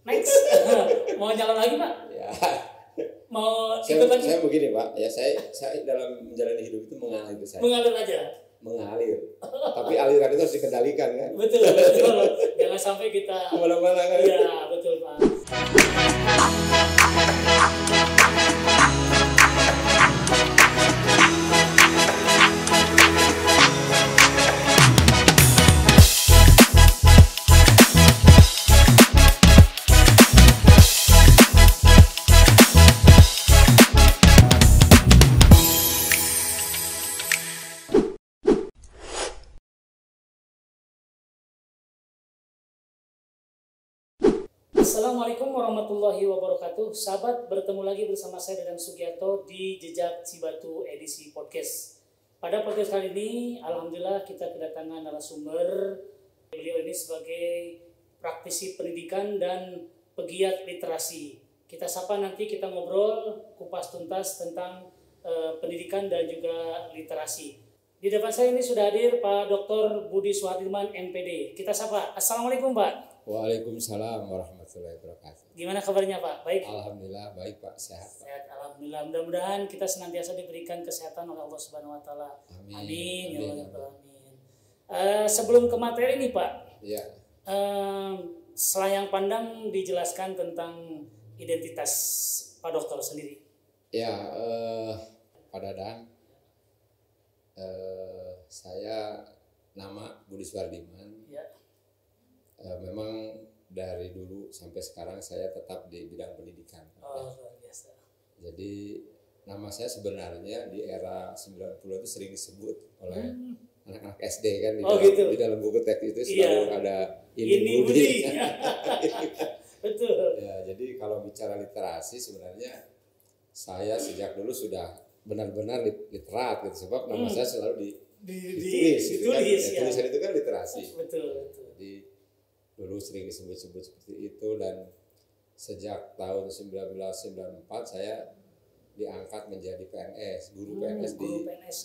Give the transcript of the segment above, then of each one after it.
Next. Mau nyalon lagi Pak? Ya. Mau ikut lagi? Saya begini Pak, ya saya dalam menjalani hidup itu mengalir saya. Mengalir aja. Mengalir. Tapi aliran itu harus dikendalikan kan. Betul, betul. Jangan sampai kita kemana-mana kan. Iya, betul Pak. Assalamualaikum warahmatullahi wabarakatuh. Sahabat, bertemu lagi bersama saya Dadang Sugiarto di Jejak Cibatu edisi podcast. Pada podcast kali ini, alhamdulillah kita kedatangan narasumber. Beliau ini sebagai praktisi pendidikan dan pegiat literasi. Kita sapa nanti, kita ngobrol kupas tuntas tentang pendidikan dan juga literasi. Di depan saya ini sudah hadir Pak Dr. Budi Suhardirman MPD. Kita sapa. Assalamualaikum Pak. Waalaikumsalam warahmatullahi wabarakatuh. Gimana kabarnya Pak? Baik? Alhamdulillah baik Pak, sehat Pak. Sehat, alhamdulillah. Mudah-mudahan kita senantiasa diberikan kesehatan oleh Allah Subhanahu wa taala. Amin. Ya Allah, amin. Sebelum ke materi nih Pak. Iya. Selayang pandang dijelaskan tentang identitas Pak Dokter sendiri. Ya, Pak Dadang, saya nama Budi Suhardirman. Ya. Memang dari dulu sampai sekarang saya tetap di bidang pendidikan. Oh, luar biasa. Jadi nama saya sebenarnya di era 90 itu sering disebut oleh anak-anak SD kan gitu. Di dalam buku teks itu selalu ada ini Budi. Betul. Ya, jadi kalau bicara literasi sebenarnya saya sejak dulu sudah benar-benar literat gitu, sebab nama saya selalu ditulis gitu kan. Ya. Tulisan itu kan literasi. Betul. Jadi dulu sering disebut-sebut seperti itu, dan sejak tahun 1994 saya diangkat menjadi PNS, guru PNS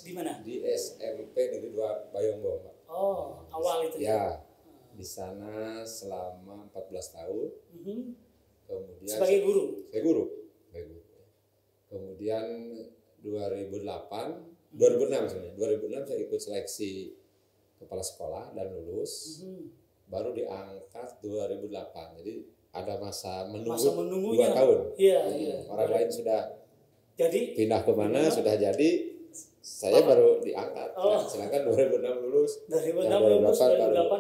di mana? Di SMP Negeri 2 Bayongbong, Pak. Oh, awal itu ya. Di sana selama 14 tahun. Kemudian sebagai guru. Kemudian 2006 saya ikut seleksi kepala sekolah dan lulus. Baru diangkat 2008. Jadi ada masa menunggu 2 tahun. Iya. Orang lain sudah jadi pindah kemana, sudah jadi, saya baru diangkat. Sedangkan 2006 lulus. 2008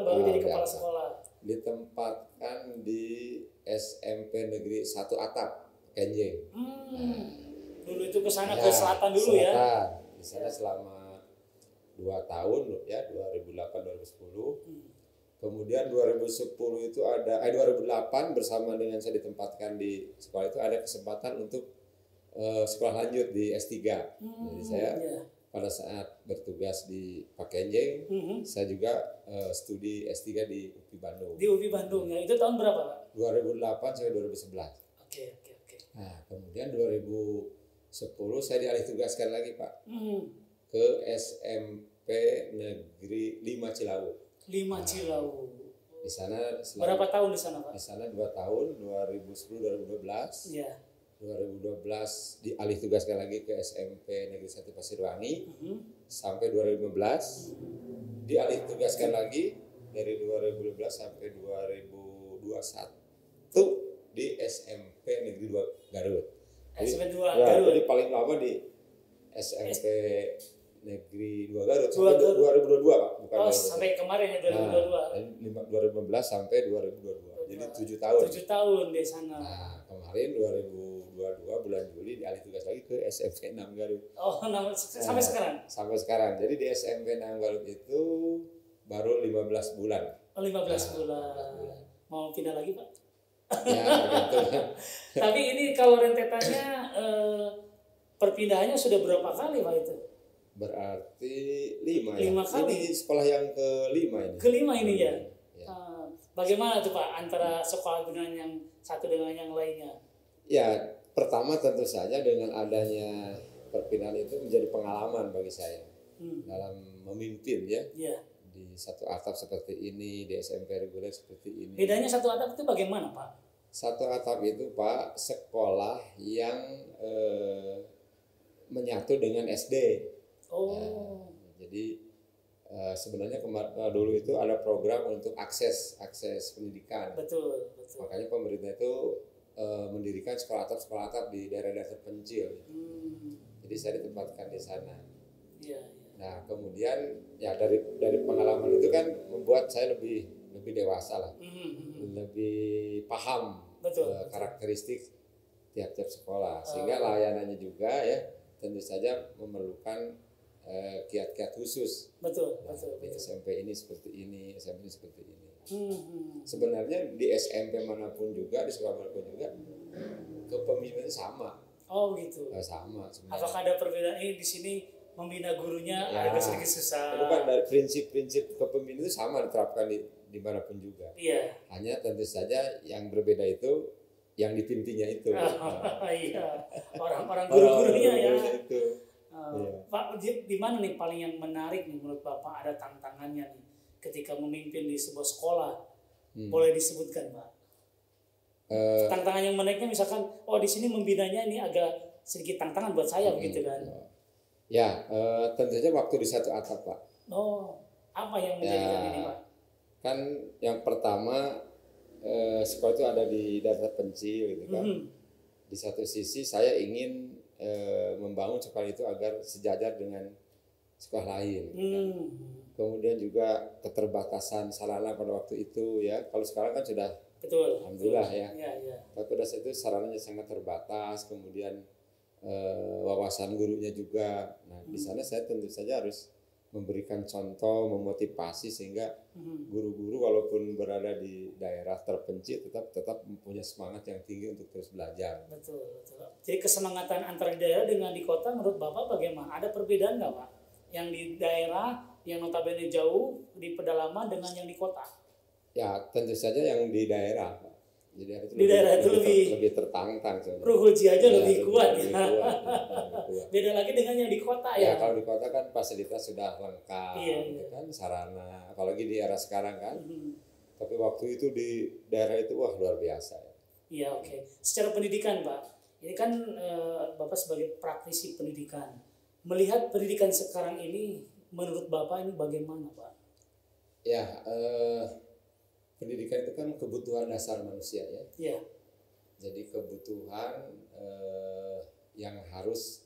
baru jadi kepala sekolah. Ditempatkan di SMP Negeri 1 Atap, Kenjeng. Dulu itu ke sana ke selatan dulu selatan. Ya. Di sana selama 2 tahun ya, 2008-2010. Kemudian 2010 itu 2008 bersama dengan saya ditempatkan di sekolah itu ada kesempatan untuk sekolah lanjut di S3. Jadi saya pada saat bertugas di Pak Kenjeng, saya juga studi S3 di UPI Bandung. Di UPI Bandung ya. Itu tahun berapa Pak? 2008 sampai 2011. Oke. Nah, kemudian 2010 saya dialih tugaskan lagi Pak ke SMP Negeri 5 Cilawu. 5 Cilawu. Di sana berapa tahun di sana Pak? Di sana 2 tahun, 2010-2012. Iya. 2012 dialih tugaskan lagi ke SMP Negeri 1 Pasirwangi. Sampai 2015 dialih tugaskan lagi dari 2012 sampai 2021 di SMP Negeri 2 Garut. SMP 2 Garut. Jadi paling lama di SMP Negeri 2 Garut sampai 2022 Pak, bukan sampai kemarin ya 2022. 2015 sampai 2022. Jadi 7 tahun. 7 tahun di sana. Nah, kemarin 2022 bulan Juli dialih tugas lagi ke SMP 6 Garut. Sampai sekarang. Sampai sekarang. Jadi di SMP 6 Garut itu baru 15 bulan. 15 bulan. Mau pindah lagi Pak? Ya, betul. Tapi ini kalau rentetannya perpindahannya sudah berapa kali Pak itu? Berarti 5 kali. Ini sekolah yang kelima ini. Kelima ini ya. Bagaimana tuh Pak antara sekolah dengan yang satu dengan yang lainnya? Ya, pertama tentu saja dengan adanya perpindahan itu menjadi pengalaman bagi saya dalam memimpin ya. Di satu atap seperti ini, di SMP reguler seperti ini. Bedanya satu atap itu bagaimana Pak? Satu atap itu Pak sekolah yang menyatu dengan SD. Oh. Jadi sebenarnya dulu itu ada program untuk akses pendidikan. Betul, betul. Makanya pemerintah itu mendirikan sekolah atap di daerah-daerah terpencil. Jadi saya ditempatkan di sana. Iya, iya. Nah kemudian ya dari pengalaman itu kan membuat saya lebih dewasa lah, lebih paham karakteristik tiap-tiap sekolah, sehingga layanannya juga ya tentu saja memerlukan kiat-kiat khusus. Betul. Di SMP ini seperti ini, SMP ini seperti ini. Sebenarnya di SMP manapun juga, di sekolah manapun juga, kepemimpinan sama. Oh gitu. Sama sebenarnya. Apakah ada perbedaan ini di sini membina gurunya agak sedikit susah? Bukan, dari prinsip kepemimpinan itu sama diterapkan di manapun juga. Iya. Hanya tentu saja yang berbeda itu yang dipimpinnya itu. Iya. Orang-orang guru-gurunya ya. Itu. Pak, di mana nih paling yang menarik nih menurut Bapak, ada tantangannya nih ketika memimpin di sebuah sekolah? Boleh disebutkan, Pak? Tantangan yang menariknya misalkan, di sini membinanya ini agak sedikit tantangan buat saya begitu kan? Ya, tentu saja waktu di satu atap Pak. Apa yang menjadikan ini Pak? Kan yang pertama sekolah itu ada di daerah terpencil gitu kan. Di satu sisi saya ingin membangun sekolah itu agar sejajar dengan sekolah lain. Kan? Kemudian juga keterbatasan sarana pada waktu itu ya. Kalau sekarang kan sudah betul. Alhamdulillah ya. Iya. Tapi pada saat itu sarananya sangat terbatas. Kemudian wawasan gurunya juga. Nah di sana saya tentu saja harus memberikan contoh, memotivasi sehingga guru-guru walaupun berada di daerah terpencil tetap mempunyai semangat yang tinggi untuk terus belajar. Betul. Jadi kesemangatan antara di daerah dengan di kota menurut Bapak bagaimana? Ada perbedaan nggak Pak? Yang di daerah yang notabene jauh di pedalaman dengan yang di kota? Ya tentu saja yang di daerah Pak. Di daerah itu lebih tertantang. Ruhuji aja lebih kuat. Lebih kuat. Beda lagi dengan yang di kota ya. Kalau di kota kan fasilitas sudah lengkap, gitu kan, sarana, apalagi di era sekarang kan. Tapi waktu itu di daerah itu wah luar biasa. Iya, oke. Secara pendidikan Pak, ini kan Bapak sebagai praktisi pendidikan, melihat pendidikan sekarang ini menurut Bapak ini bagaimana Pak? Ya. Pendidikan itu kan kebutuhan dasar manusia ya. Iya. Jadi kebutuhan yang harus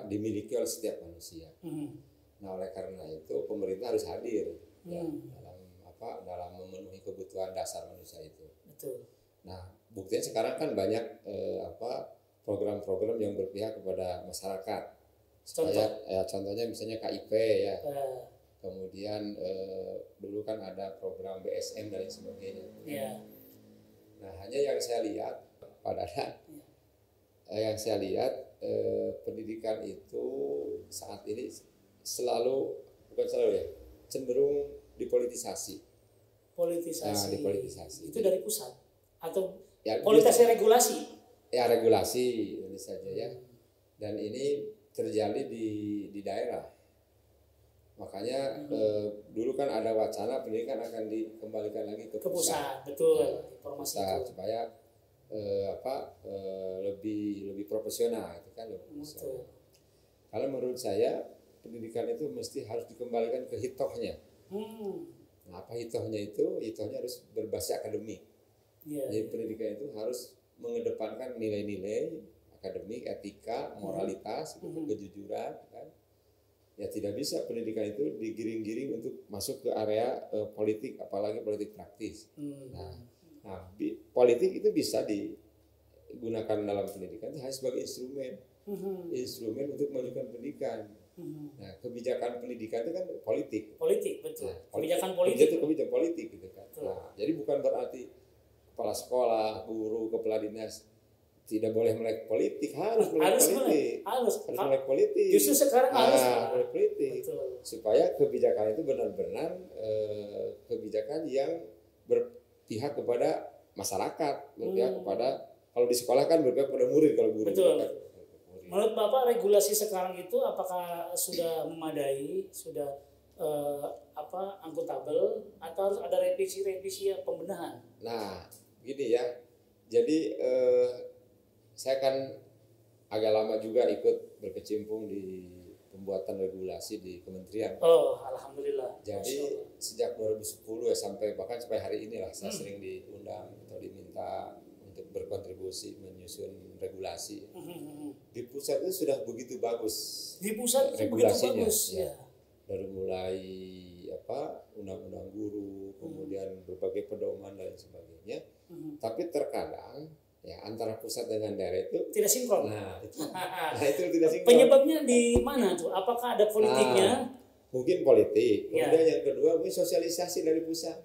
dimiliki oleh setiap manusia. Nah oleh karena itu pemerintah harus hadir ya dalam memenuhi kebutuhan dasar manusia itu. Betul. Nah buktinya sekarang kan banyak program-program yang berpihak kepada masyarakat. Contohnya misalnya KIP ya. Kemudian dulu kan ada program BSM dan sebagainya. Yeah. Nah hanya yang saya lihat pendidikan itu saat ini cenderung dipolitisasi. Nah, dipolitisasi. Itu dari pusat atau ya, politisasi regulasi? Ya regulasi tentu saja ya. Dan ini terjadi di daerah. Makanya dulu kan ada wacana pendidikan akan dikembalikan lagi ke pusat. Betul. Informasi pusat, supaya lebih profesional itu kan lebih profesional. Kalau menurut saya pendidikan itu mesti harus dikembalikan ke hitohnya. Nah, apa hitohnya itu? Hitohnya harus berbasis akademik. Jadi pendidikan itu harus mengedepankan nilai-nilai akademik, etika, moralitas, kejujuran kan. Ya tidak bisa pendidikan itu digiring-giring untuk masuk ke area politik, apalagi politik praktis. Nah, politik itu bisa digunakan dalam pendidikan hanya sebagai instrumen untuk memajukan pendidikan. Nah, kebijakan pendidikan itu kan politik. Politik, betul. Nah, kebijakan politik. Itu kebijakan politik gitu kan. Nah, jadi bukan berarti kepala sekolah, guru, kepala dinas tidak boleh melek politik, harus melek politik. Justru sekarang harus melek politik. Betul. Supaya kebijakan itu benar-benar kebijakan yang berpihak kepada masyarakat, berpihak kepada, kalau di sekolah kan berpihak kepada murid, kalau guru. Betul. Menurut Bapak regulasi sekarang itu apakah sudah memadai, sudah akuntabel, atau harus ada revisi pembenahan? Nah, gini ya. Jadi saya kan agak lama juga ikut berkecimpung di pembuatan regulasi di kementerian. Oh, alhamdulillah. Jadi sejak 2010 ya sampai bahkan sampai hari ini lah saya sering diundang atau diminta untuk berkontribusi menyusun regulasi. Di pusat itu sudah begitu bagus. Di pusat begitu regulasinya, bagus. ya. Dari mulai undang-undang guru, kemudian berbagai pedoman dan sebagainya. Tapi terkadang ya antara pusat dengan daerah itu tidak sinkron. Nah, itu tidak sinkron. Penyebabnya di mana tuh? Apakah ada politiknya? Mungkin politik. Kemudian yang kedua mungkin sosialisasi dari pusat.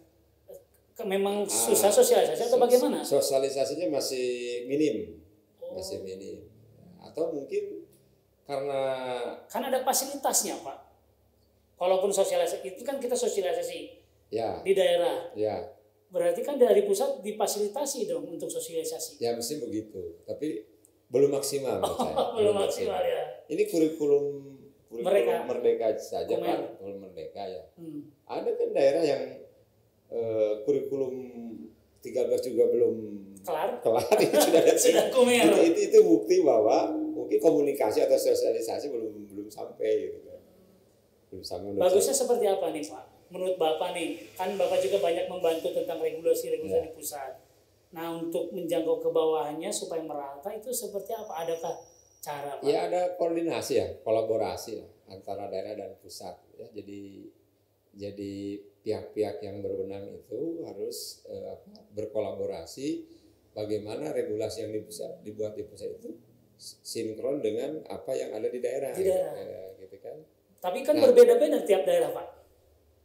Memang susah sosialisasi atau bagaimana? Sosialisasinya masih minim. Masih minim. Atau mungkin karena ada fasilitasnya, Pak. Kalaupun sosialisasi itu kan kita sosialisasi di daerah. Ya. Berarti kan dari pusat difasilitasi dong untuk sosialisasi. Ya mesti begitu, tapi belum maksimal menurut saya. Belum maksimal ya. Ini kurikulum Merdeka saja Pak, kurikulum Merdeka ya. Ada kan daerah yang kurikulum 13 juga belum kelar itu sudah kumer. Itu bukti bahwa mungkin komunikasi atau sosialisasi belum sampai gitu kan. Belum sampai. Bagusnya seperti apa nih Pak? Menurut Bapak nih, kan Bapak juga banyak membantu tentang regulasi di pusat. Nah, untuk menjangkau ke bawahnya supaya merata itu seperti apa? Adakah cara Pak? Ya ada koordinasi ya, kolaborasi lah antara daerah dan pusat ya. Jadi pihak-pihak yang berwenang itu harus berkolaborasi bagaimana regulasi yang dibuat di pusat itu sinkron dengan apa yang ada di daerah. Gitu kan. Tapi kan berbeda-beda tiap daerah Pak.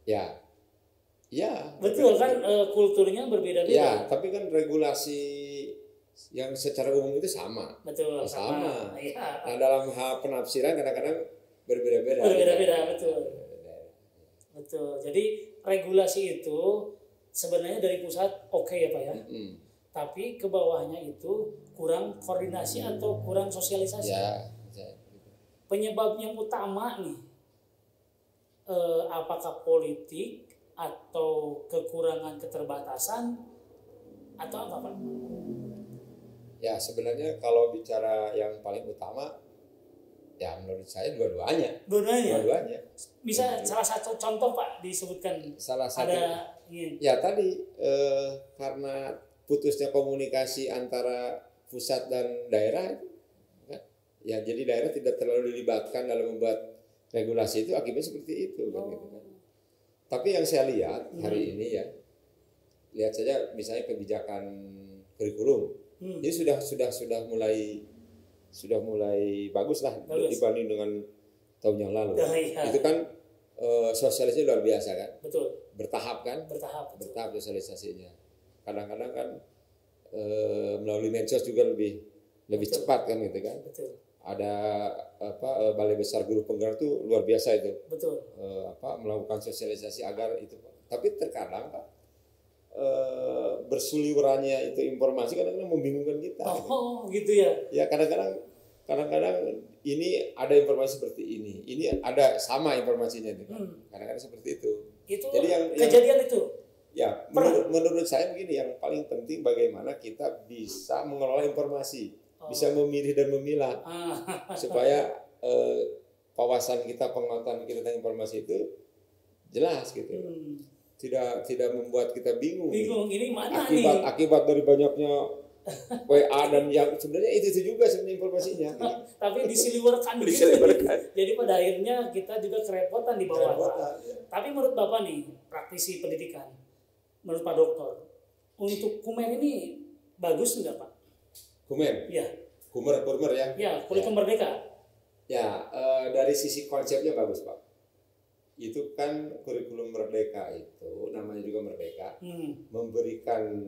Ya, betul kan kulturnya berbeda-beda. Ya, tapi kan regulasi yang secara umum itu sama. Betul, sama. Ya. Nah, dalam hal penafsiran kadang-kadang berbeda-beda. Betul. Jadi regulasi itu sebenarnya dari pusat oke ya Pak ya. Tapi ke bawahnya itu kurang koordinasi atau kurang sosialisasi. Ya. Penyebab yang utama nih. Apakah politik atau kekurangan keterbatasan atau apa Pak? Ya sebenarnya kalau bicara yang paling utama ya menurut saya dua-duanya. Bisa salah satu contoh Pak disebutkan. Salah satu. Ya tadi karena putusnya komunikasi antara pusat dan daerah itu kan? Ya jadi daerah tidak terlalu dilibatkan dalam membuat regulasi itu akibatnya seperti itu kan gitu kan. Tapi yang saya lihat hari ini ya, lihat saja misalnya kebijakan kurikulum. Ini sudah mulai bagus lah dibanding dengan tahun yang lalu. Itu kan sosialisasi luar biasa kan. Betul. Bertahap kan? Bertahap sosialisasinya. Kadang-kadang kan melalui medsos juga lebih cepat kan gitu kan. Betul. Ada balai besar guru penggerak itu luar biasa itu. Betul. Melakukan sosialisasi agar itu. Tapi terkadang Pak bersuliwerannya itu informasi kadang-kadang membingungkan kita. Gitu ya. Ya kadang-kadang ini ada informasi seperti ini ada sama informasinya itu. Kadang-kadang seperti itu. Jadi kejadian itu. Ya menurut saya begini, yang paling penting bagaimana kita bisa mengelola informasi. Bisa memilih dan memilah supaya wawasan kita, pengetahuan kita tentang informasi itu jelas gitu. Tidak membuat kita bingung. Ini mana akibat dari banyaknya WA dan yang sebenarnya itu juga sebenarnya informasinya. Tapi disiliwerkan gitu. Jadi pada akhirnya kita juga kerepotan di bawah. Tapi menurut Bapak nih, praktisi pendidikan, menurut Pak Dokter, untuk Kumer ini bagus enggak Pak? Kumer? Ya. Kumer ya? Ya, kurikulum Merdeka. Ya, dari sisi konsepnya bagus Pak. Itu kan kurikulum Merdeka itu namanya juga Merdeka, memberikan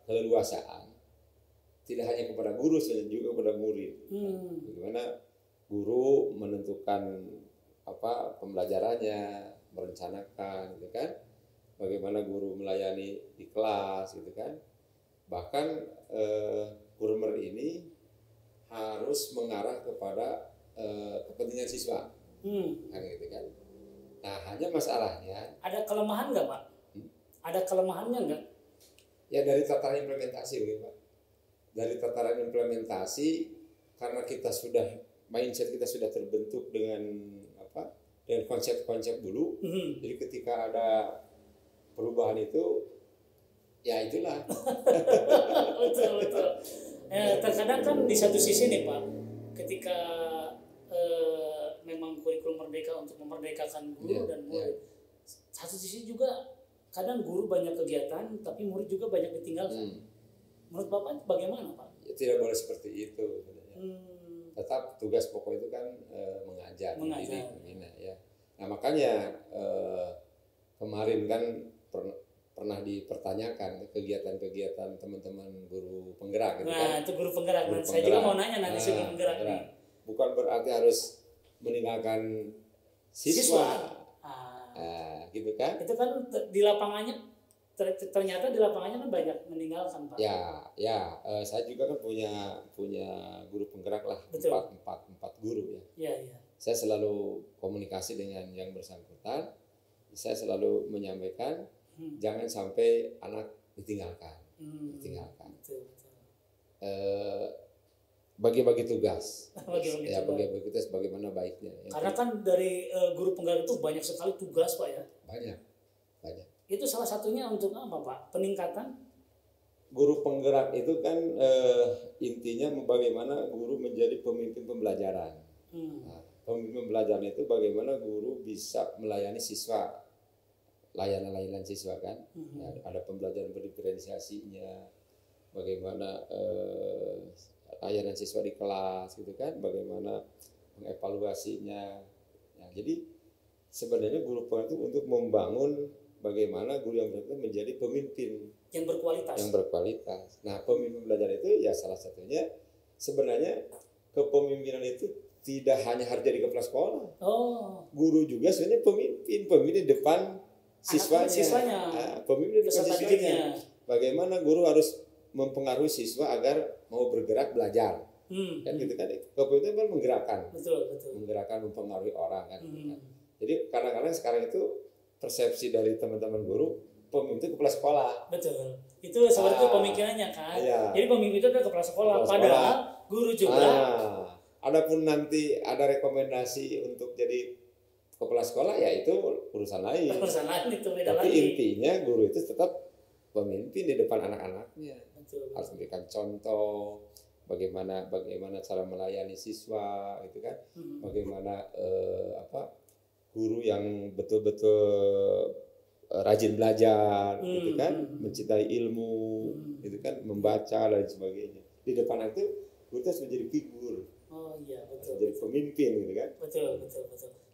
keleluasaan tidak hanya kepada guru saja, juga kepada murid. Bagaimana guru menentukan pembelajarannya, merencanakan, gitu kan? Bagaimana guru melayani di kelas, gitu kan? Bahkan Kurmer ini harus mengarah kepada kepentingan siswa, kan gitu kan. Nah hanya masalahnya. Ada kelemahan nggak Pak? Ada kelemahannya nggak? Ya dari tataran implementasi mungkin Pak. dari tataran implementasi, karena kita sudah mindset kita sudah terbentuk dengan apa? Dengan konsep-konsep dulu. Jadi ketika ada perubahan itu, ya itulah. Betul. Terkadang kan di satu sisi nih Pak, ketika memang kurikulum merdeka untuk memerdekakan guru dan murid, satu sisi juga kadang guru banyak kegiatan, tapi murid juga banyak ditinggalkan. Menurut Bapak bagaimana Pak? Ya, tidak boleh seperti itu sebenarnya. Tetap tugas pokok itu kan mengajar. Membina, ya. Nah makanya kemarin kan pernah dipertanyakan kegiatan-kegiatan teman-teman guru penggerak gitu kan. Nah itu guru penggerak. Saya juga mau nanya nanti si guru penggerak nih. Bukan berarti harus meninggalkan siswa. Gitu kan? Itu kan di lapangannya ternyata di lapangannya kan banyak meninggalkan Pak. Ya, saya juga kan punya guru penggerak lah. Betul. empat guru ya. Iya. Saya selalu komunikasi dengan yang bersangkutan. Saya selalu menyampaikan jangan sampai anak ditinggalkan. Betul. Bagi-bagi tugas. Bagi-bagi tugas bagaimana baiknya. Karena kan dari guru penggerak itu banyak sekali tugas Pak ya. Banyak. Itu salah satunya untuk apa Pak? Peningkatan? Guru penggerak itu kan intinya bagaimana guru menjadi pemimpin pembelajaran. Nah, pemimpin pembelajaran itu bagaimana guru bisa melayani siswa, layanan siswa kan. Nah, ada pembelajaran berdiferensiasinya, bagaimana layanan siswa di kelas gitu kan, bagaimana mengevaluasinya. Nah, jadi sebenarnya guru penggerak itu untuk membangun bagaimana guru yang bersangkutan menjadi pemimpin yang berkualitas. Nah, pemimpin belajar itu ya salah satunya sebenarnya kepemimpinan itu tidak hanya harus jadi kepala sekolah. Guru juga sebenarnya pemimpin di depan siswanya. Pemimpin di depan siswanya. Bagaimana guru harus mempengaruhi siswa agar mau bergerak belajar. Kan gitu kan. Kepemimpinan kan menggerakkan. Betul. Mempengaruhi orang kan. Jadi kadang-kadang sekarang itu persepsi dari teman-teman guru, pemimpin itu kepala sekolah. Betul. Itu seperti pemikirannya kan. Iya. Jadi pemimpin itu adalah kepala sekolah. Padahal guru juga. Adapun nanti ada rekomendasi untuk jadi kepala sekolah, ya itu urusan lain. Urusan lain itu beda lagi. Tapi intinya guru itu tetap pemimpin di depan anak-anaknya. Betul. Harus memberikan contoh bagaimana cara melayani siswa, gitu kan. Bagaimana guru yang betul-betul rajin belajar, gitu kan, mencintai ilmu, gitu kan, membaca dan sebagainya. Di depan itu guru harus menjadi figur. Betul. Menjadi pemimpin, gitu kan. Betul.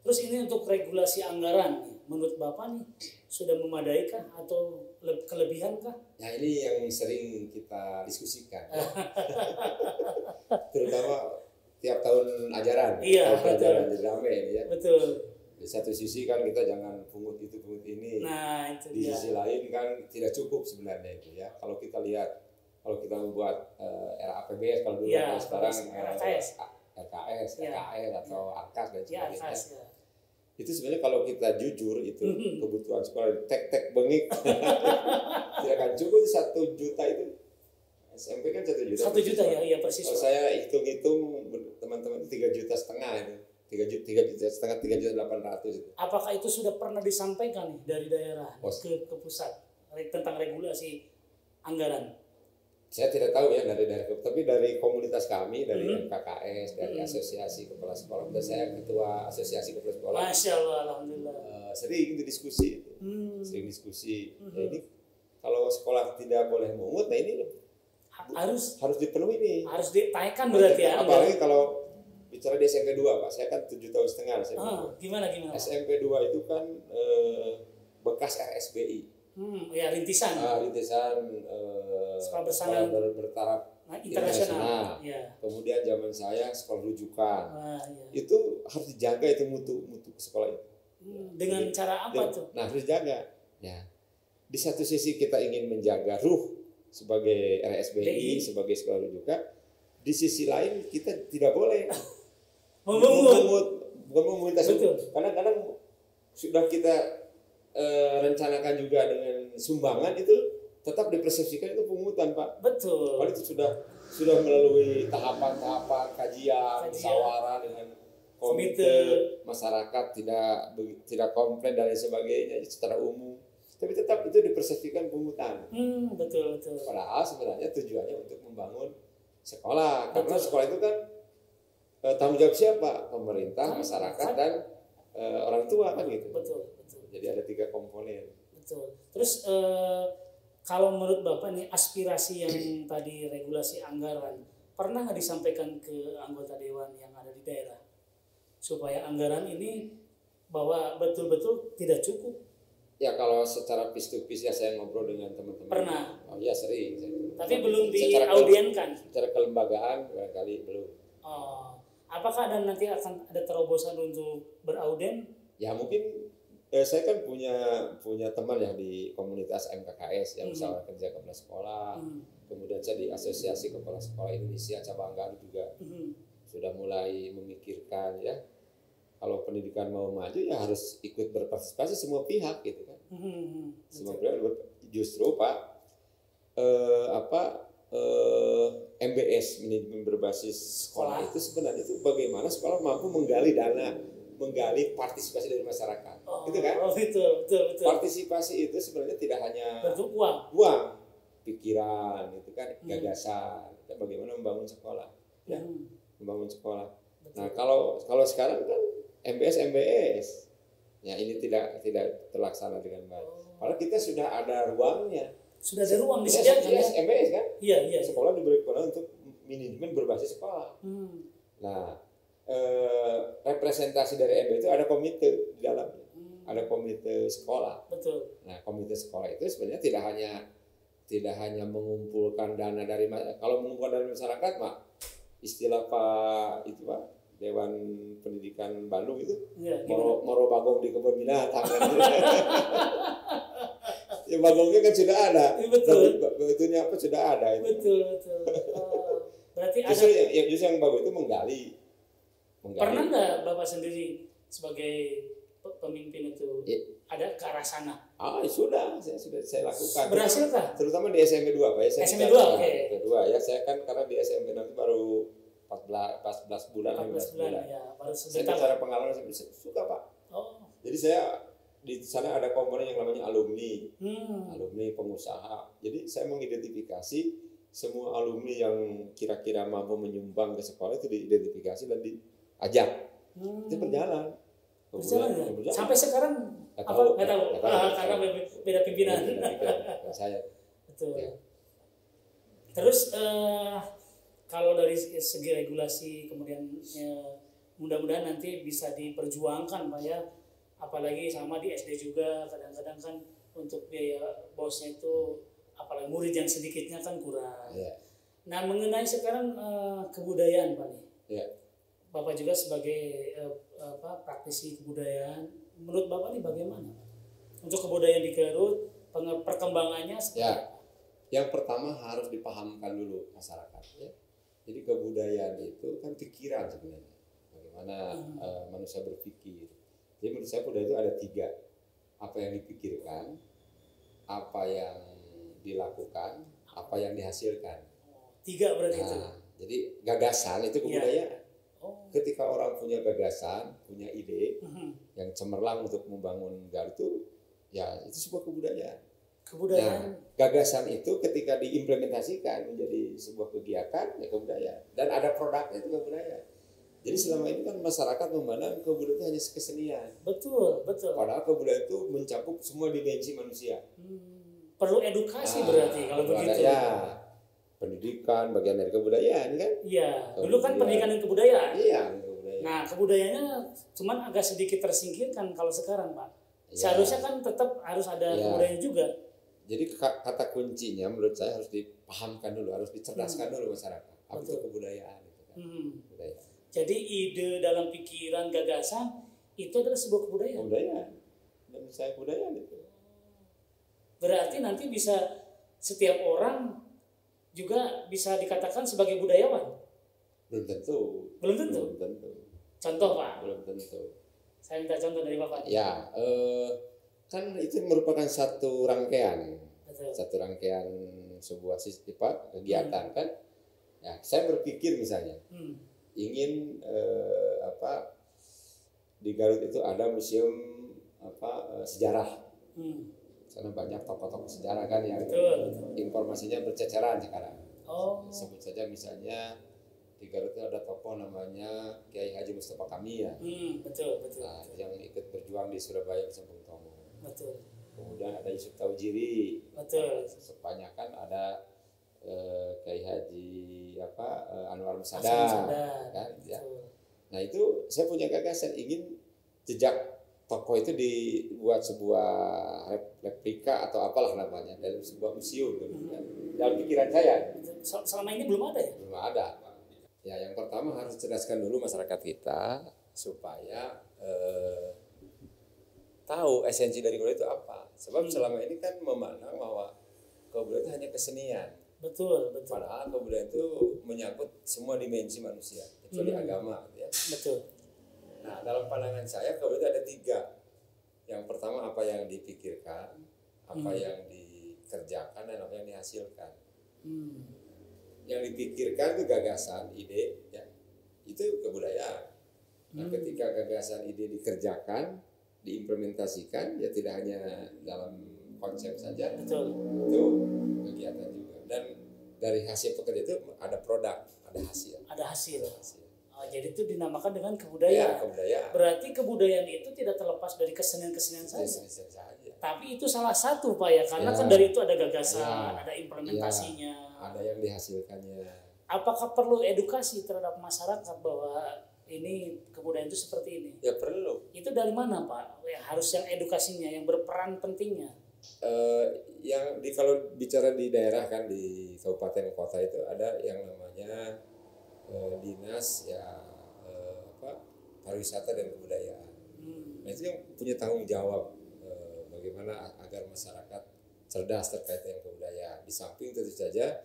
Terus ini untuk regulasi anggaran, menurut Bapak nih sudah memadai kah atau kelebihan kah? Nah ini yang sering kita diskusikan, terutama tiap tahun ajaran. Ajaran jadi ramai ya. Betul. Di satu sisi kan kita jangan pungut itu pungut ini. Nah, itu di sisi lain kan tidak cukup sebenarnya itu ya. Kalau kita lihat, kalau kita membuat RAPBS kalau dulu sekarang RKS atau ARKAS dan sebagainya. Itu sebenarnya kalau kita jujur itu kebutuhan sekolah tek bengik tidak akan cukup 1 juta itu. SMP kan 1 juta. 1 juta ya persis. Kalau saya hitung-hitung teman-teman 3,5 juta itu. 3,800 itu. Apakah itu sudah pernah disampaikan nih dari daerah ke pusat tentang regulasi anggaran? Saya tidak tahu ya dari daerah, tapi dari komunitas kami, dari MKKS, dari Asosiasi Kepala Sekolah, dan saya ketua Asosiasi Kepala Sekolah. Masya Allah, alhamdulillah. Sering itu diskusi, sering diskusi. Jadi kalau sekolah tidak boleh mungut, nah ini harus dipenuhi nih. Harus ditaikkan berarti ya. Apalagi kalau bicara di SMP 2 Pak, saya kan 7,5 tahun. Gimana? SMP 2 itu kan bekas RSBI. Ya rintisan. Sekolah bersama bertaraf internasional. Ya. Kemudian zaman saya sekolah rujukan. Itu harus dijaga itu mutu sekolah itu. Dengan cara apa tuh? Nah, harus dijaga. Ya. Di satu sisi kita ingin menjaga ruh sebagai RSBI, sebagai sekolah rujukan. Di sisi lain kita tidak boleh memungut. Karena kadang sudah kita rencanakan juga dengan sumbangan itu tetap dipersepsikan itu pungutan, Pak. Betul. Padahal itu sudah melalui tahapan-tahapan kajian, musyawarah dengan komite, masyarakat tidak komplain dan lain sebagainya secara umum. Tapi tetap itu dipersepsikan pungutan. Betul. Padahal sebenarnya tujuannya untuk membangun sekolah. Karena sekolah itu kan tanggung jawab siapa? Pemerintah, masyarakat, dan orang tua kan gitu. Betul. Jadi ada 3 komponen. Betul. Terus kalau menurut Bapak nih aspirasi yang tadi regulasi anggaran pernah nggak disampaikan ke anggota dewan yang ada di daerah supaya anggaran ini bahwa betul-betul tidak cukup? Ya kalau secara face-to-face ya saya ngobrol dengan teman-teman. Pernah. Oh iya sering. Tapi belum diaudienkan. Secara kelembagaan barangkali belum. Oh, apakah nanti akan ada terobosan untuk berauden? Ya mungkin saya kan punya teman yang di komunitas MKKS yang musyawarah kerja kepala sekolah. Kemudian saya di Asosiasi Kepala Sekolah Indonesia cabang Garut juga sudah mulai memikirkan ya kalau pendidikan mau maju ya harus ikut berpartisipasi semua pihak gitu kan. Semua pihak justru Pak MBS manajemen berbasis sekolah itu sebenarnya itu bagaimana sekolah mampu menggali dana, menggali partisipasi dari masyarakat. Gitu kan? Betul. Partisipasi itu sebenarnya tidak hanya bentuk uang, pikiran, itu kan gagasan, bagaimana membangun sekolah, ya, membangun sekolah. Betul. Nah kalau sekarang kan MBS, ya ini tidak terlaksana dengan baik. Padahal kita sudah ada ruangnya. Sudah ada ruang disediakan ya? MBS kan? Iya. Sekolah diberi kewenangan untuk manajemen berbasis sekolah. Nah, representasi dari MBS itu ada komite di dalamnya. Ada komite sekolah. Betul. Nah, komite sekolah itu sebenarnya tidak hanya mengumpulkan dana dari kalau mengumpulkan dari masyarakat, Pak, istilah Pak Dewan Pendidikan Bandung itu moro bagong di kebun binatang. Ya bagongnya kan sudah ada. Betul. Betulnya apa sudah ada. Betul. Berarti justru yang bagus itu menggali. Pernah nggak Bapak sendiri sebagai pemimpin itu ada ke arah sana? Sudah saya lakukan. Berhasilkah? Terutama di SMP 2, Pak. SMP 2, oke. Kedua ya, saya kan karena di SMP 6 baru 14 bulan, 15 bulan. Ya, baru saya bicara pengalaman saya suka, Pak. Jadi saya di sana ada komponen yang namanya alumni pengusaha. Jadi saya mengidentifikasi semua alumni yang kira-kira mampu menyumbang ke sekolah itu diidentifikasi dan diajak. Itu berjalan. Ya? Sampai sekarang nggak tahu. Karena beda pimpinan. Saya. Betul. Ya. Terus kalau dari segi regulasi kemudian mudah-mudahan nanti bisa diperjuangkan, Pak ya. Apalagi sama di SD juga kadang-kadang kan untuk biaya bosnya itu apalagi murid yang sedikitnya kan kurang. Yeah. Nah mengenai sekarang kebudayaan, Pak nih. Yeah. Bapak juga sebagai praktisi kebudayaan, menurut Bapak nih bagaimana untuk kebudayaan di Garut, perkembangannya seperti apa? Yang pertama harus dipahamkan dulu masyarakat ya. Jadi kebudayaan itu kan pikiran sebenarnya. Bagaimana manusia berpikir. Jadi menurut saya budaya itu ada 3. Apa yang dipikirkan, apa yang dilakukan, apa yang dihasilkan. 3 berarti itu. Jadi gagasan itu kebudayaan. Ketika orang punya gagasan, punya ide yang cemerlang untuk membangun Garut itu, ya itu sebuah kebudayaan. Nah, gagasan itu ketika diimplementasikan menjadi sebuah kegiatan, ya kebudayaan. Dan ada produknya itu kebudayaan. Jadi selama ini kan masyarakat memandang kebudayaan itu hanya kesenian. Betul. Padahal kebudayaan itu mencakup semua dimensi manusia. Perlu edukasi berarti kalau begitu. Ya, pendidikan bagian dari kebudayaan kan? Iya. Dulu kan pendidikan dan kebudayaan. Iya, kebudayaan. Nah, kebudayaannya cuman agak sedikit tersingkirkan kalau sekarang, Pak. Ya. Seharusnya kan tetap harus ada kebudayaan juga. Jadi kata kuncinya menurut saya harus dipahamkan dulu, harus dicerdaskan dulu masyarakat. Apa itu kebudayaan itu kan? Kebudayaan. Jadi ide dalam pikiran gagasan itu adalah sebuah kebudayaan. Kebudayaan. Dan saya kebudayaan itu. Berarti nanti bisa setiap orang juga bisa dikatakan sebagai budayawan. Belum tentu. Contoh, Pak. Belum tentu. Saya minta contoh dari Bapak. Ya, kan itu merupakan satu rangkaian. betul. satu rangkaian sebuah kegiatan kan. Ya, saya berpikir misalnya ingin di Garut itu ada museum sejarah. Karena banyak tokoh-tokoh sejarah kan yang informasinya berceceran sekarang. Sebut saja misalnya di Garut itu ada tokoh namanya Kiai Haji Mustafa Kamil ya. Betul. Nah, yang ikut berjuang di Surabaya bersama Bung Tomo. Betul. Kemudian ada Yusuf Tauhiri. Betul. Sebanyakan ada Kiai Haji Anwar Musada kan ya. Nah, itu saya punya gagasan ingin jejak tokoh itu dibuat sebuah replika atau apalah namanya dalam sebuah museum kan. Dalam pikiran saya. Selama ini belum ada ya? Belum ada. Ya, yang pertama harus cerdaskan dulu masyarakat kita supaya tahu esensi dari kebudayaan itu apa. Sebab selama ini kan memandang bahwa kebudayaan itu hanya kesenian. Betul. Padahal kebudayaan itu menyangkut semua dimensi manusia, kecuali agama, ya. Betul. Nah, dalam pandangan saya kebudayaan ada 3. Yang pertama apa yang dipikirkan, apa yang dikerjakan, dan apa yang dihasilkan. Yang dipikirkan itu gagasan, ide, ya, itu kebudayaan. Nah, ketika gagasan, ide dikerjakan, diimplementasikan, ya tidak hanya dalam konsep saja, betul. Itu kegiatan juga. Dan dari hasil pekerjaan itu ada produk, ada hasil. Ada hasil. Jadi itu dinamakan dengan kebudayaan. Ya, kebudayaan. Berarti kebudayaan itu tidak terlepas dari kesenian-kesenian saja. Tapi itu salah satu Pak ya, karena kan dari itu ada gagasan, ada implementasinya. Ada yang dihasilkannya. Apakah perlu edukasi terhadap masyarakat bahwa ini kebudayaan itu seperti ini? Ya perlu. Itu dari mana Pak? Ya, harus yang edukasinya, yang berperan pentingnya. Kalau bicara di daerah kan di kabupaten kota itu ada yang namanya dinas pariwisata dan kebudayaan. Nah, itu yang punya tanggung jawab bagaimana agar masyarakat cerdas terkait dengan kebudayaan. Di samping tentu saja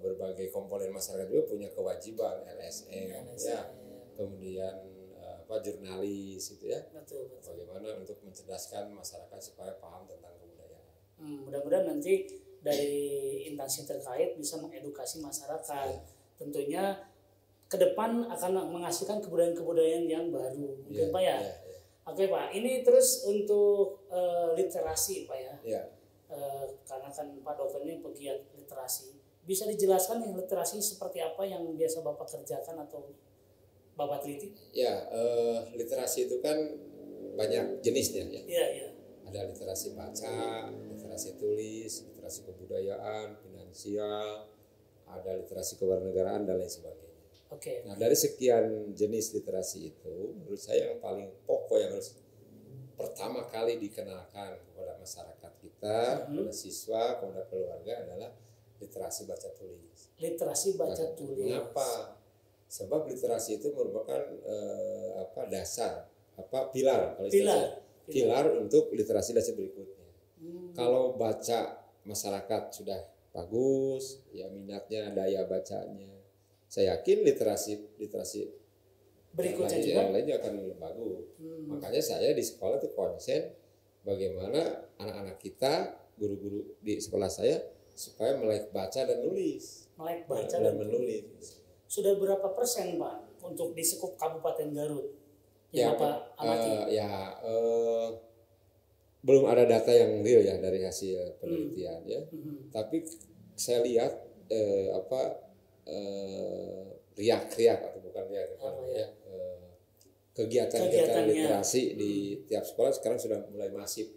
berbagai komponen masyarakat juga punya kewajiban LSM ya. Kemudian jurnalis gitu ya. Betul. Bagaimana untuk mencerdaskan masyarakat supaya paham tentang kebudayaan. Mudah-mudahan nanti dari instansi terkait bisa mengedukasi masyarakat. Tentunya ke depan akan menghasilkan kebudayaan-kebudayaan yang baru. Mungkin Pak ya. Oke Pak, ini terus untuk literasi Pak ya. Karena kan Pak Dokter ini pegiat literasi. Bisa dijelaskan yang literasi seperti apa yang biasa Bapak kerjakan atau Bapak teliti? Ya, literasi itu kan banyak jenisnya ya. Iya. Ada literasi baca, literasi tulis, literasi kebudayaan, finansial, ada literasi kewarganegaraan dan lain sebagainya. Oke. Nah, dari sekian jenis literasi itu, menurut saya yang paling pokok yang harus pertama kali dikenalkan kepada masyarakat kita, kepada siswa, kepada keluarga adalah literasi baca tulis. Literasi baca tulis. Mengapa? Sebab literasi itu merupakan dasar, pilar untuk literasi berikutnya. Kalau baca masyarakat sudah bagus, ya minatnya, daya bacanya, saya yakin literasi berikutnya yang lainnya akan lebih bagus. Makanya saya di sekolah itu konsen bagaimana anak-anak kita, guru-guru di sekolah saya supaya melek baca dan nulis. Melek baca dan menulis. Sudah berapa persen Pak untuk di sekup Kabupaten Garut yang Bapak amati? Belum ada data yang real ya dari hasil penelitian ya. Tapi saya lihat riak-riak atau bukan riak kegiatan-kegiatan literasi di tiap sekolah sekarang sudah mulai masif.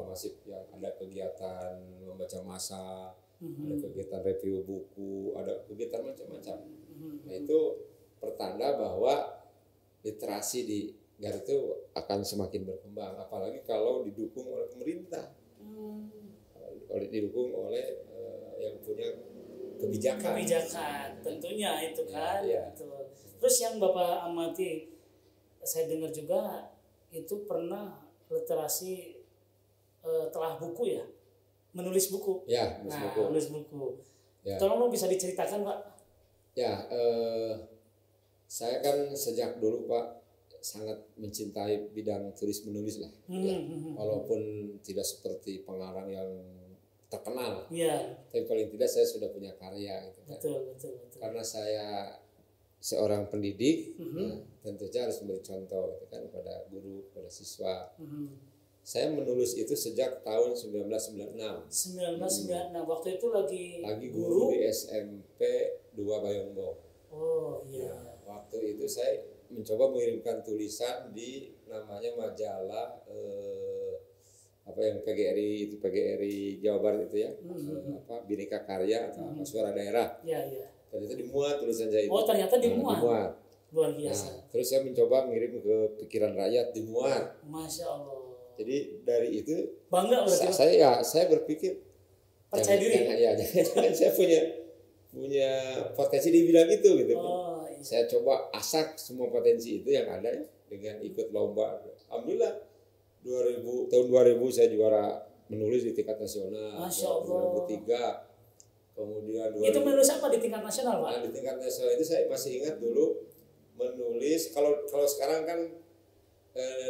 Masif ya, ada kegiatan membaca massal, ada kegiatan review buku, ada kegiatan macam-macam. Nah, itu pertanda bahwa literasi di Garut itu akan semakin berkembang, apalagi kalau didukung oleh pemerintah, didukung oleh yang punya kebijakan tentunya itu kan. Ya. Terus yang Bapak amati, saya dengar juga itu pernah literasi telah buku ya, menulis buku. Ya, menulis buku. Ya. Tolong bisa diceritakan Pak. Ya, saya kan sejak dulu Pak sangat mencintai bidang tulis menulis lah, ya. Walaupun tidak seperti pengarang yang terkenal, tapi paling tidak saya sudah punya karya gitu kan. Betul. Karena saya seorang pendidik, ya, tentu saja harus memberi contoh gitu kan kepada guru, kepada siswa. Saya menulis itu sejak tahun 1996. 1996 waktu itu lagi guru di SMP 2 Bayongbong. Oh iya. Nah, waktu itu saya mencoba mengirimkan tulisan di namanya majalah apa yang PGRI Jawa Barat itu ya, Bhinneka Karya atau Suara Daerah. Iya. Ternyata dimuat tulisan saya itu. Oh ternyata dimuat. Luar biasa. Nah, terus saya mencoba mengirim ke Pikiran Rakyat, dimuat. Masya Allah. Jadi dari itu bangga berarti. Saya berpikir percaya diri. Jangan saya punya potensi di bidang itu gitu. Oh, iya. Saya coba asak semua potensi itu yang ada ya, dengan ikut lomba. Alhamdulillah tahun 2000 saya juara menulis di tingkat nasional. Masya Allah. 2003. Kemudian itu menulis apa di tingkat nasional, Pak? Nah, di tingkat nasional itu saya masih ingat dulu menulis, kalau sekarang kan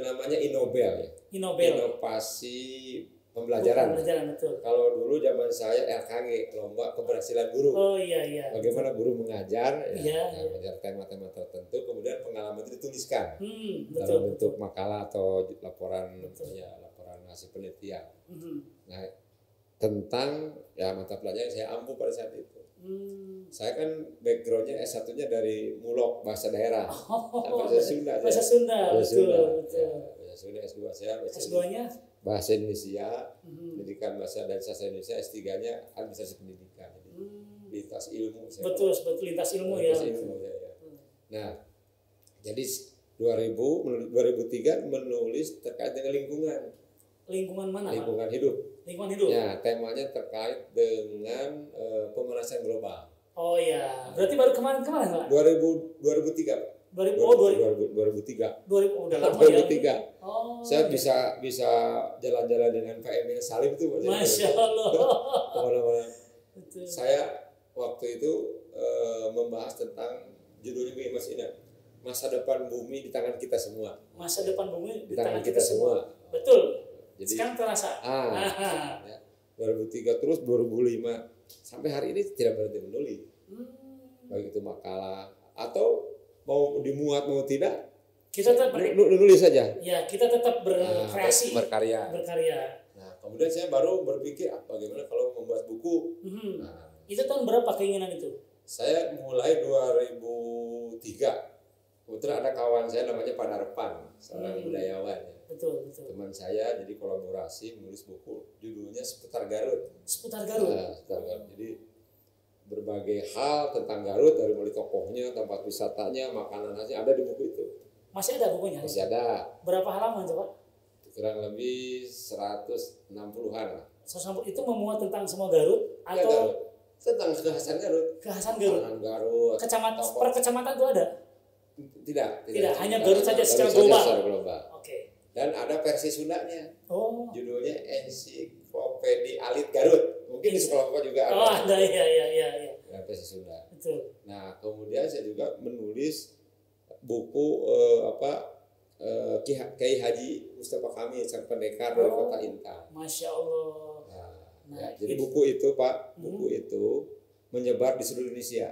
namanya Inobel ya. Inovasi pembelajaran. Betul. Kalau dulu zaman saya RKG, lomba keberhasilan guru. Oh iya. Bagaimana guru mengajar, mengajar tema-tema tertentu, kemudian pengalaman itu dituliskan dalam bentuk makalah atau laporan hasil penelitian. Nah, tentang mata pelajaran saya ampuh pada saat itu. Saya kan backgroundnya S1-nya dari Mulok, bahasa daerah, bahasa Sunda. Bahasa Sunda, betul. Bahasa Sunda, S2 saya. S2-nya? Bahasa Indonesia, pendidikan bahasa dan sastra Indonesia, S3-nya administrasi pendidikan. Lintas ilmu. Betul, lintas ilmu ya. Nah, jadi 2003 menulis terkait dengan lingkungan. Lingkungan mana? Lingkungan hidup. Ya, temanya terkait dengan pemanasan global. Oh iya. Berarti baru kemarin Pak? 2003. 2003. Udah lama 2003. Oh. Saya bisa jalan-jalan dengan Pak Emil Salim itu. Masya Allah. Kemana-mana. Saya waktu itu membahas tentang judulnya Mas Ina, masa depan bumi di tangan kita semua. Masa depan bumi di tangan kita semua. Betul. Jadi, sekarang terasa. 2003 terus 2005 sampai hari ini tidak berhenti menulis. Baik itu makalah atau mau dimuat mau tidak, kita tetap nulis saja. Ya, kita tetap berkreasi, berkarya. Nah, kemudian saya baru berpikir bagaimana kalau membuat buku. Itu tahun berapa keinginan itu? Saya mulai 2003. Kebetulan ada kawan saya namanya Pak Darpan, seorang budayawan. Betul. Teman saya jadi kolaborasi menulis buku judulnya Seputar Garut. Seputar Garut. Jadi berbagai hal tentang Garut, dari mulai tokohnya, tempat wisatanya, makanan khasnya ada di buku itu. Masih ada bukunya? Masih ada. Berapa halaman coba? Kurang lebih 160-an lah. Itu memuat tentang semua Garut atau Garut. Tentang kekhasan Garut. Kekhasan Garut. Per kecamatan itu ada? Tidak, hanya Garut saja secara global. Oke. Dan ada versi Sundanya. Oh. Judulnya Ensiklopedia Alit Garut. Mungkin di sekolah juga ada. Oh, ada iya. Versi Sunda. Betul. Nah, kemudian saya juga menulis buku Kiai Haji Mustafa Kamil, sang pendekar dari kota Intan. Masya Allah. Jadi buku itu Pak, itu menyebar di seluruh Indonesia.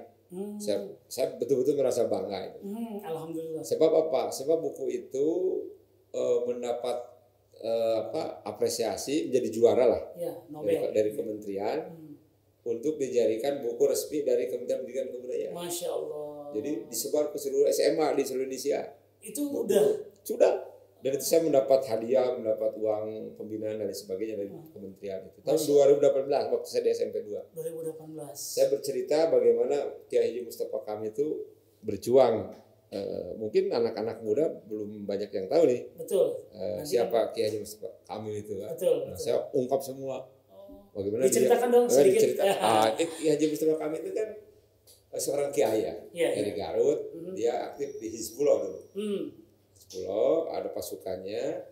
Saya betul-betul merasa bangga itu. Alhamdulillah. Sebab apa? Sebab buku itu mendapat apresiasi, menjadi juara lah dari kementerian untuk dijadikan buku resmi dari Kementerian Pendidikan dan Kebudayaan. Masya Allah. Jadi disebar ke seluruh SMA di seluruh Indonesia. Itu sudah. Dan itu saya mendapat hadiah, mendapat uang pembinaan dan sebagainya dari kementerian itu. Tahun 2018 waktu saya di SMP 2. 2018. Saya bercerita bagaimana Kiai Haji Mustafa Kamil itu berjuang. Mungkin anak-anak muda belum banyak yang tahu nih. Betul. Siapa Kiai Haji Mustafa Kamil itu kan. Betul. Saya ungkap semua. Bagaimana diceritakan dong sedikit. Kiai Haji Mustafa Kamil itu kan seorang kiai dari Garut. Dia aktif di Hizbullah dulu. Hizbullah, ada pasukannya.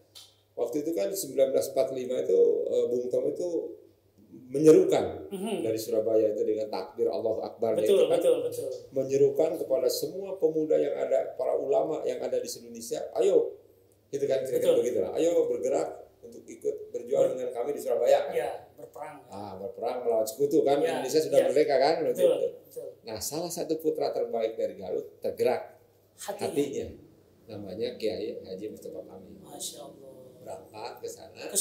Waktu itu kan 1945 itu Bung Tomo itu menyerukan dari Surabaya itu dengan takbir Allahu Akbar Betul, itu kan betul. menyerukan kepada semua pemuda yang ada, para ulama yang ada di Indonesia, ayo, gitu kan, kira-kira begitulah, ayo bergerak untuk ikut berjuang dengan kami di Surabaya. Ya, berperang. Berperang melawan sekutu kan, Indonesia sudah merdeka kan, betul. Nah, salah satu putra terbaik dari Garut tergerak hatinya, namanya Kiai Haji Mustafa Kamil. Masya Allah. Berangkat ke sana, ke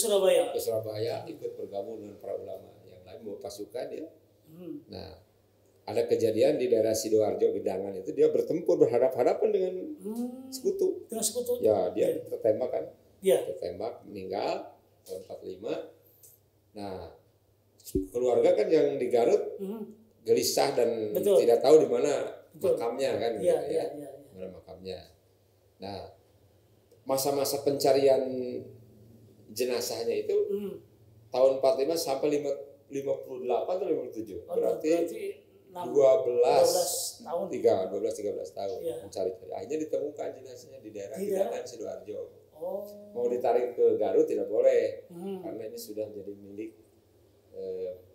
Surabaya, ikut bergabung dengan para ulama yang lain, bawa pasukan ya. Nah, ada kejadian di daerah Sidoarjo Gedangan itu dia bertempur berhadapan-hadapan dengan sekutu. Dengan sekutu. Ya, dia tertembak kan. Ya. Tertembak, meninggal tahun 45. Nah, keluarga kan yang di Garut gelisah dan tidak tahu di mana makamnya kan. Iya. Mana makamnya. Nah, masa-masa pencarian jenazahnya itu tahun 45 sampai 58 atau 57. Berarti 12 tahun 13 tahun mencari. Akhirnya ditemukan jenazahnya di daerah Gedangan Sidoarjo. Mau ditarik ke Garut tidak boleh karena ini sudah jadi milik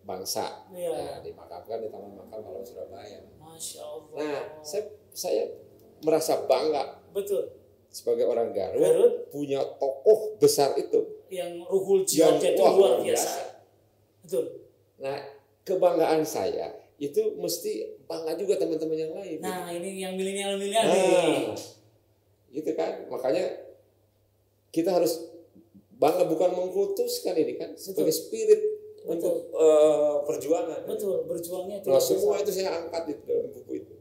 bangsa. Nah, dimakamkan di Taman Makam Pahlawan Surabaya. Masya Allah. Nah, saya merasa bangga. Betul. Sebagai orang Garut punya tokoh besar itu yang ruhul jihadnya itu luar biasa. Betul. Nah, kebanggaan saya itu mesti bangga juga teman-teman yang lain. Nah, ini yang milenial nih. Gitu kan, makanya kita harus bangga, bukan mengkultuskan ini kan sebagai spirit untuk perjuangan. Betul, berjuangnya itu. Nah, semua itu saya angkat di dalam buku itu.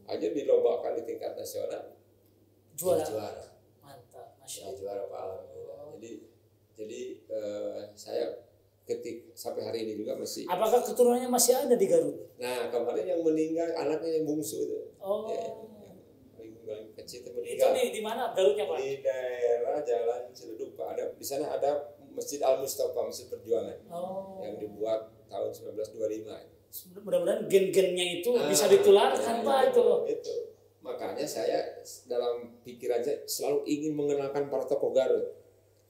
Aja dilombakan di tingkat nasional. Juara. Mantap, Masya Allah. Juara Pak Alhamdulillah. Jadi saya sampai hari ini juga masih. Apakah keturunannya masih ada di Garut? Nah, kemarin yang meninggal anaknya yang bungsu itu. Yang paling kecil itu meninggal. Itu di mana Garutnya, Pak? Di daerah Jalan Ciledug, Pak. Di sana ada Masjid Al Mustafa, Masjid Perjuangan. Yang dibuat tahun 1925. Mudah-mudahan gen-gennya itu bisa ditularkan, Pak, itu. Itu. Makanya saya dalam pikiran saya selalu ingin mengenalkan para tokoh Garut.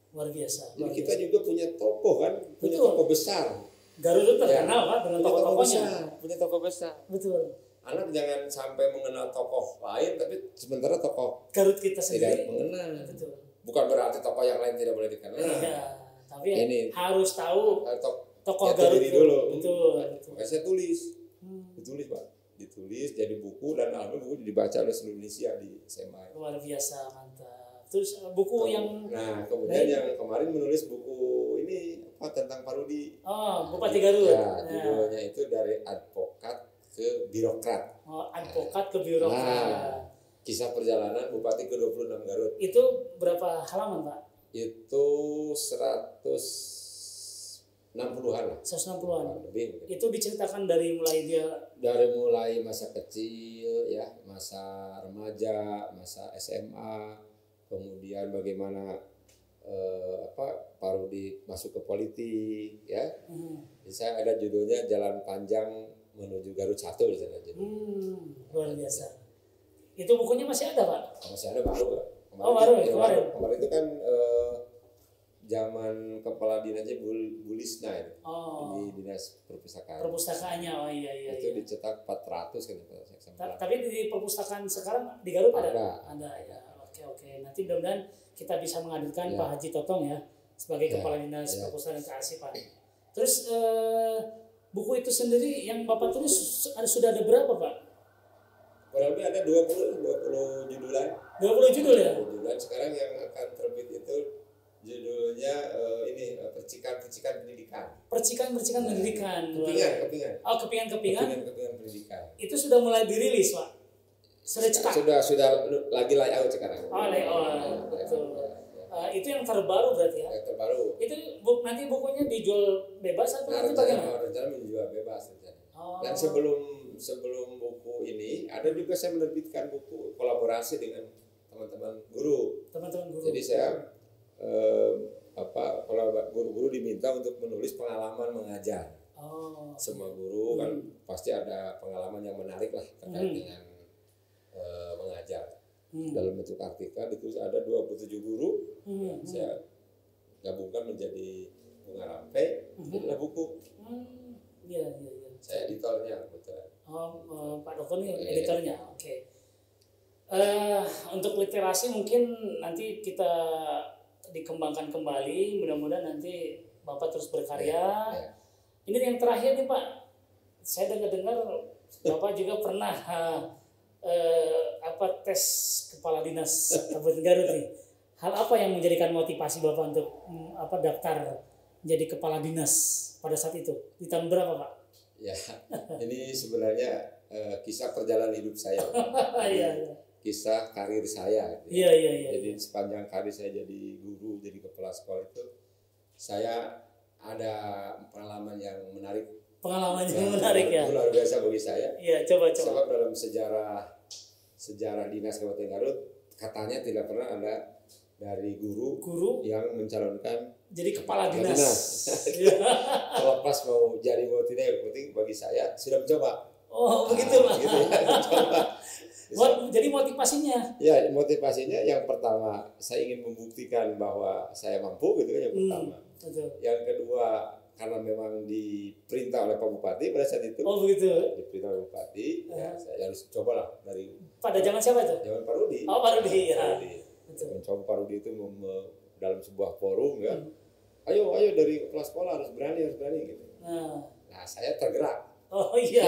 Luar biasa. Jadi kita juga punya tokoh kan, punya tokoh besar. Garut itu terkenal Pak dengan tokoh-tokohnya. Punya tokoh besar. Betul. Anak jangan sampai mengenal tokoh lain, tapi sementara tokoh Garut kita sendiri tidak mengenal. Betul. Bukan berarti tokoh yang lain tidak boleh dikenal. Iya, tapi ini harus tahu tokoh Garut itu dulu. Betul. Makanya saya tulis, Pak. Ditulis jadi buku dan alhamdulillah buku dibaca oleh seluruh Indonesia di SMA. Luar biasa, mantap. Terus buku yang kemudian yang kemarin menulis buku ini tentang Parudi. Bupati Garut. Ya, judulnya itu dari advokat ke birokrat. Advokat ke birokrat. Kisah perjalanan Bupati ke-26 Garut. Itu berapa halaman, Pak? Itu 160-an lah. 160-an. Lebih. Itu diceritakan dari mulai masa kecil ya, masa remaja, masa SMA, kemudian bagaimana Parudi masuk ke politik ya. Jadi saya ada judulnya Jalan Panjang Menuju Garut 1 di sana. Luar biasa. Itu bukunya masih ada, Pak? Masih ada, baru. Kemarin. Kemarin itu kan zaman kepala dinasnya Bulisna di dinas perpustakaan. Perpustakaannya, iya. Itu dicetak 400 kan. Tapi di perpustakaan sekarang di Garut ada? Ada ya. Oke. Nanti mudah-mudahan kita bisa menghadirkan Pak Haji Totong ya sebagai kepala dinas perpustakaan dan kearsipan. Terus buku itu sendiri yang Bapak tulis sudah ada berapa, Pak? Kurang lebih ada 20 judulan. 20 judul ya? 20 judulan. Sekarang yang akan terbit itu judulnya Percikan-percikan pendidikan. Percikan-percikan pendidikan. Kepingan. Kepingan pendidikan. Itu sudah mulai dirilis, Pak? Sudah cetak? Sudah lagi layout sekarang. Betul. Itu yang terbaru berarti ya? Yang terbaru. Itu nanti bukunya dijual bebas atau nanti bagaimana? Rencana menjual bebas. Dan sebelum buku ini ada juga saya menerbitkan buku kolaborasi dengan teman-teman guru. Jadi saya guru-guru diminta untuk menulis pengalaman mengajar. Semua guru kan pasti ada pengalaman yang menarik lah terkait dengan mengajar. Dalam bentuk artikel itu ada 27 guru. Saya gabungkan menjadi Bunga Rampai, jadilah buku. Iya. Saya editornya kebetulan. Pak Dokter nih editornya. Oke. Untuk literasi mungkin nanti kita dikembangkan kembali, mudah-mudahan nanti Bapak terus berkarya. Ini yang terakhir nih Pak, saya dengar Bapak juga pernah tes kepala dinas Kabupaten Garut nih. Hal apa yang menjadikan motivasi Bapak untuk daftar menjadi kepala dinas pada saat itu? Di tahun berapa Pak? Ya, ini sebenarnya kisah perjalanan hidup saya. Iya. Kisah karir saya. Iya. Jadi sepanjang karir saya jadi guru, jadi kepala sekolah itu, saya ada pengalaman yang menarik. Ya. Luar biasa bagi saya. Iya, coba. Sebab dalam sejarah dinas Kabupaten Garut katanya tidak pernah ada dari guru yang mencalonkan jadi kepala dinas. Terlepas mau jadi mau tidak, yang penting bagi saya sudah mencoba. Oh begitu Pak. Gitu ya, mencoba. Jadi motivasinya? Ya, motivasinya yang pertama saya ingin membuktikan bahwa saya mampu gitu yang pertama. Betul. Yang kedua karena memang diperintah oleh Pak Bupati pada saat itu. Oh begitu. Diperintah oleh Bupati, ya saya harus cobalah dari. Pada zaman siapa itu? Zaman Pak Rudi. Oh Pak Rudi ya. Mencoba Pak Rudi itu dalam sebuah forum ya. Ayo dari kepala sekolah harus berani gitu. Nah saya tergerak. Oh iya.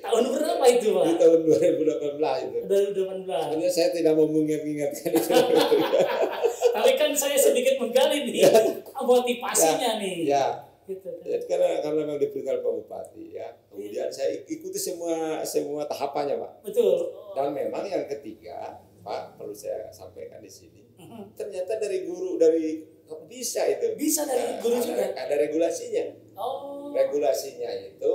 Tahun berapa itu Pak? Di tahun 2018 itu. 2018. Sebenarnya saya tidak mau mengingat-ingatkan itu. Tapi kan saya sedikit menggali nih motivasinya nih. Ya. Gitu. Ya, karena memang diperintah Pak Bupati ya. Kemudian saya ikuti semua tahapannya Pak. Betul. Dan memang yang ketiga Pak perlu saya sampaikan di sini. Ternyata dari guru bisa itu. Bisa dari guru juga. Ada regulasinya. Oh. Regulasinya itu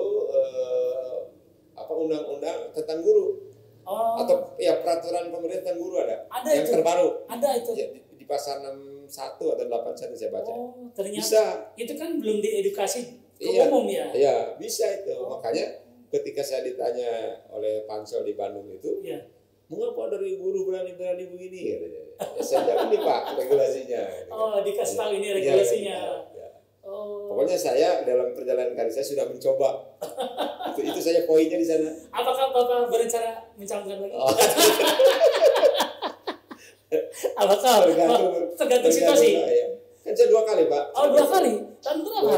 undang-undang tentang guru. Oh. Atau ya peraturan pemerintah tentang guru ada yang itu. terbaru. Ada itu. Ya, di pasal 61 atau 81 saya baca. Oh, ternyata bisa. Itu kan belum diedukasi ke Iya, umum ya. Iya, bisa itu. Makanya ketika saya ditanya oleh Pansel di Bandung itu, mengapa dari guru berani begini? Ya, saya jawab nih Pak regulasinya. Oh, dikasih tahu ini regulasinya. Ya. Oh. Pokoknya saya dalam perjalanan karir saya sudah mencoba. itu saya poinnya di sana. Apakah Bapak berencana mencalonkan lagi? Apakah? Tergantung situasi. Ya. Kan saya 2 kali Pak. Oh 2 kali? Tahun berapa?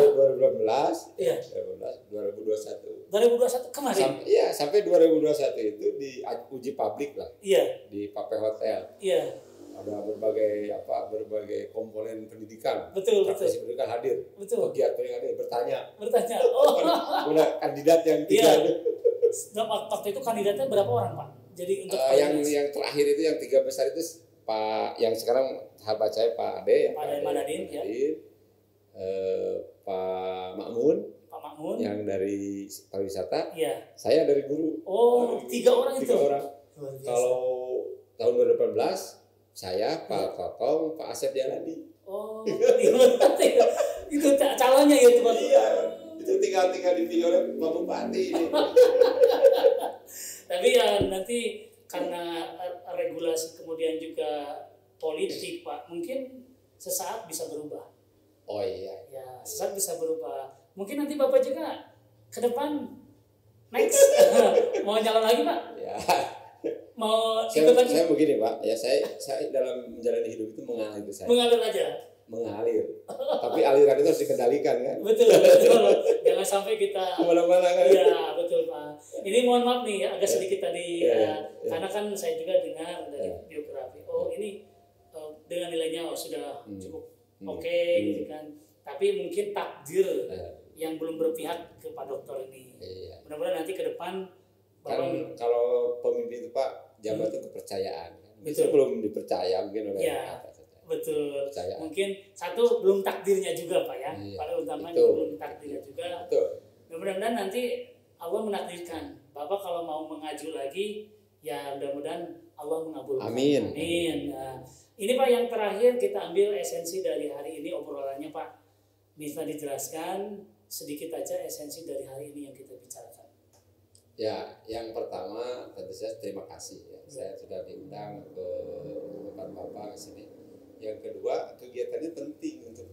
2018. Iya. 2021. 2021 kemarin? Sampai 2021 itu di uji publik lah. Iya. Di Pape Hotel. Iya. Ada berbagai komponen pendidikan. Betul. Pendidikan hadir. Betul. Pegiat yang hadir bertanya. Oh. Udah kandidat yang 3. Waktu itu kandidatnya berapa orang Pak? Jadi untuk yang terakhir itu yang 3 besar itu Pak yang sekarang sahabat saya Pak Ade. Pak Ade Madadin ya. Pak Makmun. Yang dari pariwisata. Iya. Saya dari guru. Oh, 3 orang itu. 3 orang. Kalau tahun 2018 saya, Pak Totong, Pak Asep Jalani. Oh, itu calonnya ya Pak. Iya, itu tinggal dipilih oleh Pak Bupati. Tapi ya nanti karena regulasi kemudian juga politik Pak, mungkin sesaat bisa berubah. Oh iya. Ya, sesaat bisa berubah. Mungkin nanti Bapak juga ke depan next mau nyalon lagi Pak? Ya. Mau ikut lagi? Saya begini Pak, ya saya dalam menjalani hidup itu mengalir saya. Mengalir aja. Mengalir. Tapi aliran itu harus dikendalikan kan? Betul. Jangan sampai kita kemana-mana kan? Iya, betul Pak. Ini mohon maaf nih agak sedikit tadi karena kan saya juga dengar dari biografi. Oh ini dengan nilainya sudah cukup oke, gitu kan. Tapi mungkin takdir yang belum berpihak ke Pak Dokter ini. Mudah-mudahan nanti ke depan kan kalau pemimpin itu Pak jabatan kepercayaan. Betul. Belum dipercaya mungkin oleh betul. Percayaan. Mungkin satu belum takdirnya juga Pak ya. Pada utamanya belum takdirnya juga. Betul. Mudah-mudahan nanti Allah menakdirkan Bapak kalau mau mengaju lagi ya mudah-mudahan Allah mengabulkan. Amin. Nah, ini Pak yang terakhir kita ambil esensi dari hari ini obrolannya Pak. Bisa dijelaskan sedikit aja esensi dari hari ini yang kita bicarakan. Ya, yang pertama tentu saja terima kasih ya. Saya sudah diundang ke tempat Bapak ke sini. Yang kedua, kegiatannya penting untuk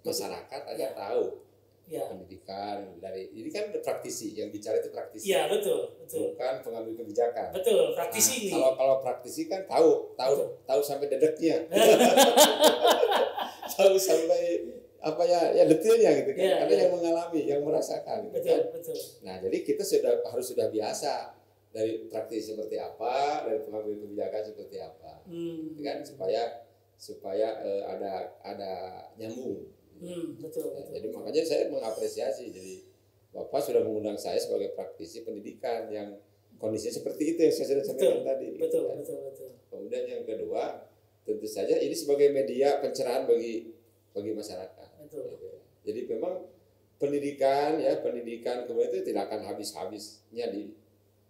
masyarakat agar tahu Ya. pendidikan dari ini kan praktisi yang bicara itu praktisi. Iya, betul. Bukan pengambil kebijakan. Betul, praktisi ini. Kalau praktisi kan tahu sampai dedeknya. Tahu sampai apa ya detailnya gitu kan. Karena yang mengalami, yang merasakan gitu kan. Betul. Nah, jadi kita harus sudah biasa dari praktisi seperti apa, dari pengambil kebijakan seperti apa. Gitu kan supaya ada nyambung. Betul. Jadi makanya saya mengapresiasi. Jadi Bapak sudah mengundang saya sebagai praktisi pendidikan yang kondisinya seperti itu yang saya sudah sampaikan tadi. Betul. Kemudian yang kedua, tentu saja ini sebagai media pencerahan bagi masyarakat. Betul. Jadi memang pendidikan kemudian itu tidak akan habisnya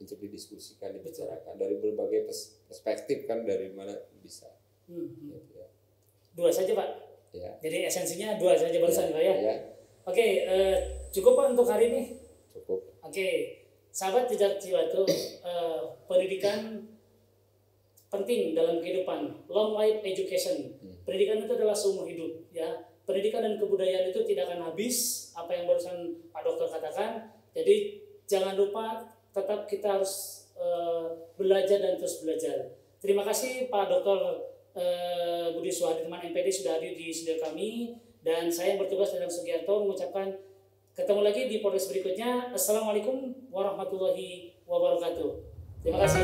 untuk didiskusikan, dibicarakan dari berbagai perspektif kan, dari mana bisa. Gitu ya. 2 saja Pak. Ya. Jadi esensinya 2 saja barusan Pak ya. Ya. Oke, cukup Pak untuk hari ini. Cukup. Oke, sahabat Jejak Cibatu, pendidikan penting dalam kehidupan, long life education. Pendidikan itu adalah seumur hidup, ya. Pendidikan dan kebudayaan itu tidak akan habis, apa yang barusan Pak Dokter katakan. Jadi jangan lupa tetap kita harus belajar dan terus belajar. Terima kasih Pak Dokter Budi Suhadi teman MPD sudah hadir di studio kami, dan saya yang bertugas Dadang Sugiarto mengucapkan ketemu lagi di podcast berikutnya. Assalamualaikum warahmatullahi wabarakatuh. Terima kasih.